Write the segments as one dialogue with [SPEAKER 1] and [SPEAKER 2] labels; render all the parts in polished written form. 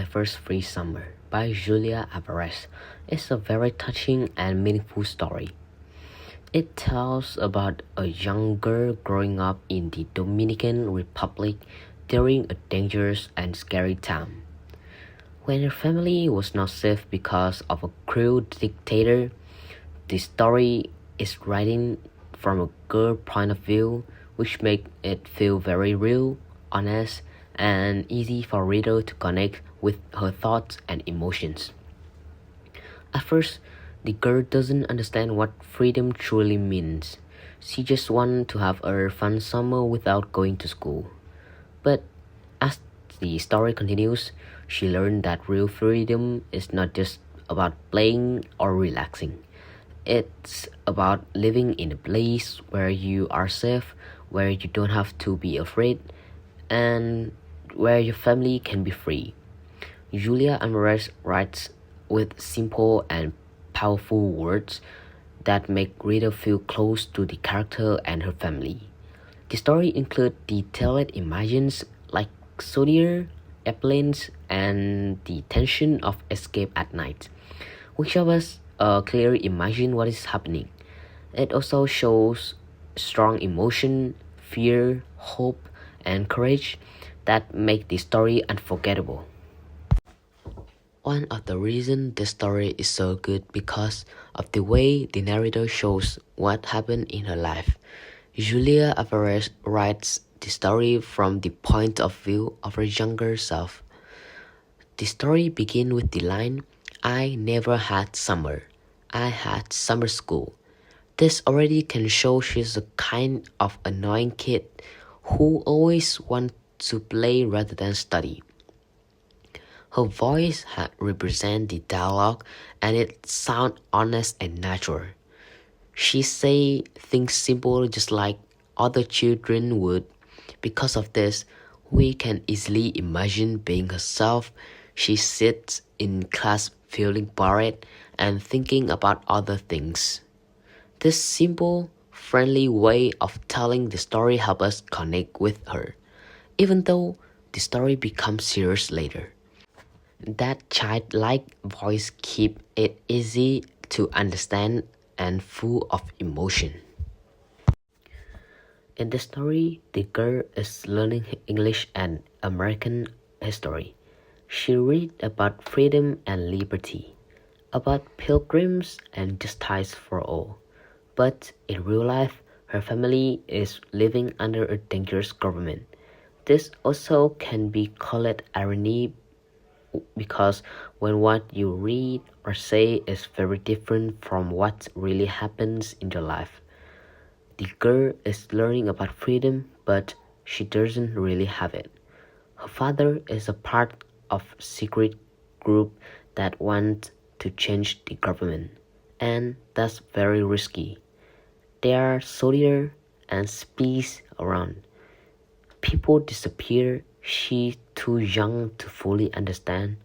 [SPEAKER 1] My First Free Summer by Julia Alvarez is a very touching and meaningful story. It tells about a young girl growing up in the Dominican Republic during a dangerous and scary time. When her family was not safe because of a cruel dictator, the story is written from a girl point of view, which makes it feel very real, honest, and easy for reader to connect with her thoughts and emotions. At first, the girl doesn't understand what freedom truly means. She just wants to have a fun summer without going to school. But as the story continues, she learns that real freedom is not just about playing or relaxing. It's about living in a place where you are safe, where you don't have to be afraid, and where your family can be free. Julia Alvarez writes with simple and powerful words that make reader feel close to the character and her family. The story includes detailed images like soldier, airplanes, and the tension of escape at night, which help us clearly imagine what is happening. It also shows strong emotion, fear, hope, and courage that make the story unforgettable. One of the reasons the story is so good because of the way the narrator shows what happened in her life. Julia Alvarez writes the story from the point of view of her younger self. The story begins with the line, "I never had summer. I had summer school." This already can show she's a kind of annoying kid who always wants to play rather than study. Her voice represents the dialogue and it sounds honest and natural. She say things simple just like other children would. Because of this, we can easily imagine being herself. She sits in class feeling bored and thinking about other things. This simple, friendly way of telling the story helps us connect with her, even though the story becomes serious later. That childlike voice keeps it easy to understand and full of emotion. In the story, the girl is learning English and American history. She reads about freedom and liberty, about pilgrims and justice for all. But in real life, her family is living under a dangerous government. This also can be called irony because when what you read or say is very different from what really happens in your life. The girl is learning about freedom, but she doesn't really have it. Her father is a part of a secret group that wants to change the government, and that's very risky. There are soldiers and spies around. People disappear. She's too young to fully understand,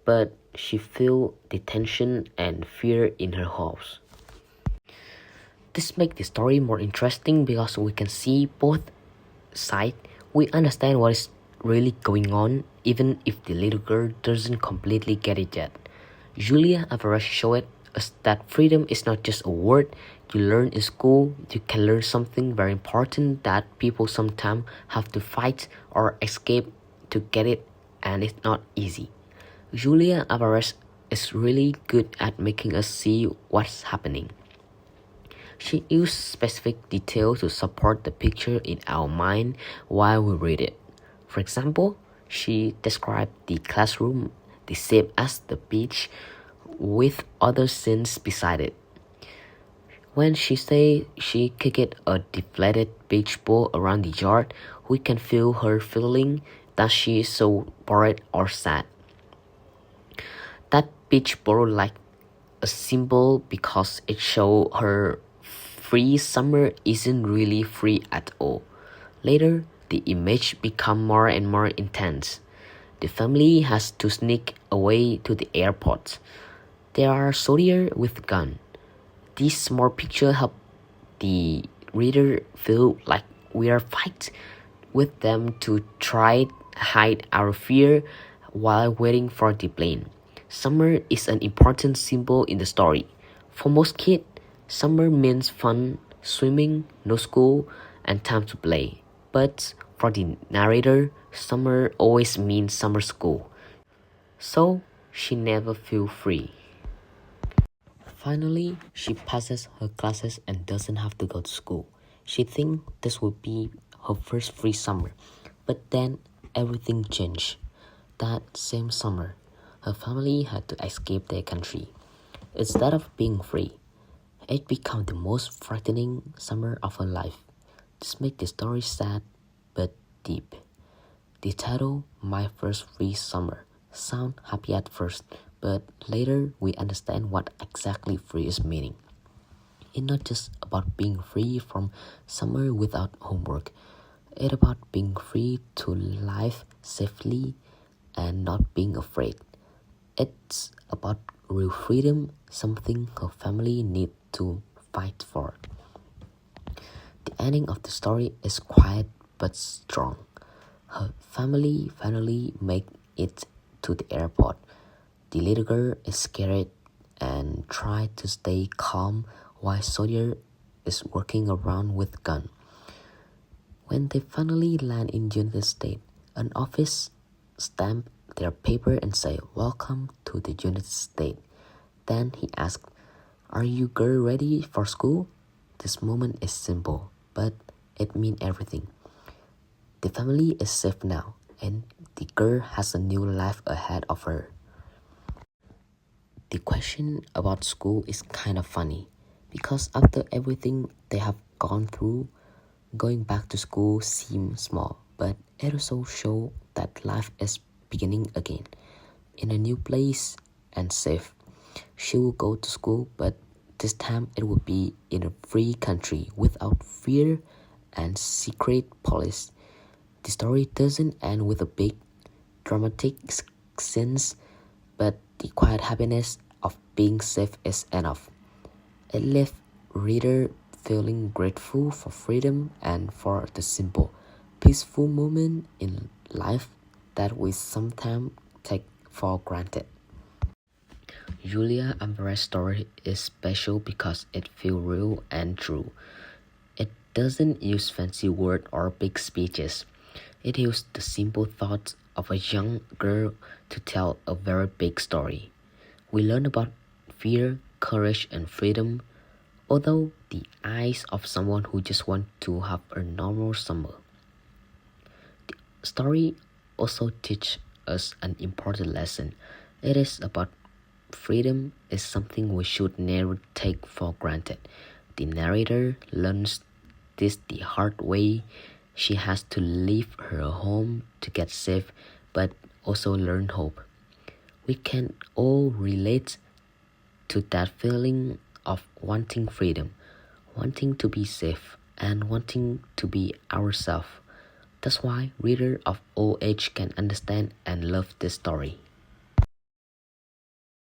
[SPEAKER 1] but she feels the tension and fear in her house. This makes the story more interesting because we can see both sides. We understand what is really going on, even if the little girl doesn't completely get it yet. Julia Alvarez showed us that freedom is not just a word you learn in school. You can learn something very important that people sometimes have to fight or escape to get it, and it's not easy. Julia Alvarez is really good at making us see what's happening. She used specific details to support the picture in our mind while we read it. For example, she described the classroom the same as the beach with other scenes beside it. When she say she kicked a deflated beach ball around the yard, we can feel her feeling that she is so bored or sad. That beach ball like a symbol because it shows her free summer isn't really free at all. Later, the image becomes more and more intense. The family has to sneak away to the airport. There are soldiers with guns. These small pictures help the reader feel like we are fighting with them to try hide our fear while waiting for the plane. Summer is an important symbol in the story. For most kids, summer means fun, swimming, no school, and time to play. But for the narrator, summer always means summer school. So she never feels free. Finally, she passes her classes and doesn't have to go to school. She thinks this will be her first free summer. But then everything changed. That same summer, her family had to escape their country. Instead of being free, it became the most frightening summer of her life. This makes the story sad but deep. The title, My First Free Summer, sounds happy at first, but later we understand what exactly free is meaning. It's not just about being free from summer without homework. It's about being free to live safely and not being afraid. It's about real freedom, something her family need to fight for. The ending of the story is quiet but strong. Her family finally make it to the airport. The little girl is scared and try to stay calm while soldier is working around with gun. When they finally land in United States, an office stamp their paper and say, "Welcome to the United States." Then he asked, "Are you girl ready for school?" This moment is simple, but it means everything. The family is safe now, and the girl has a new life ahead of her. The question about school is kind of funny, because after everything they have gone through, going back to school seems small, but it also shows that life is beginning again, in a new place and safe. She will go to school, but this time it will be in a free country without fear and secret police. The story doesn't end with a big dramatic scenes, but the quiet happiness of being safe is enough. It left reader feeling grateful for freedom and for the simple, peaceful moment in life that we sometimes take for granted. Julia Alvarez's story is special because it feels real and true. It doesn't use fancy words or big speeches. It uses the simple thoughts of a young girl to tell a very big story. We learn about fear, courage, and freedom, although the eyes of someone who just wants to have a normal summer. The story also teaches us an important lesson. It is about freedom is something we should never take for granted. The narrator learns this the hard way. She has to leave her home to get safe, but also learn hope. We can all relate to that feeling of wanting freedom, wanting to be safe, and wanting to be ourselves. That's why readers of all age can understand and love this story.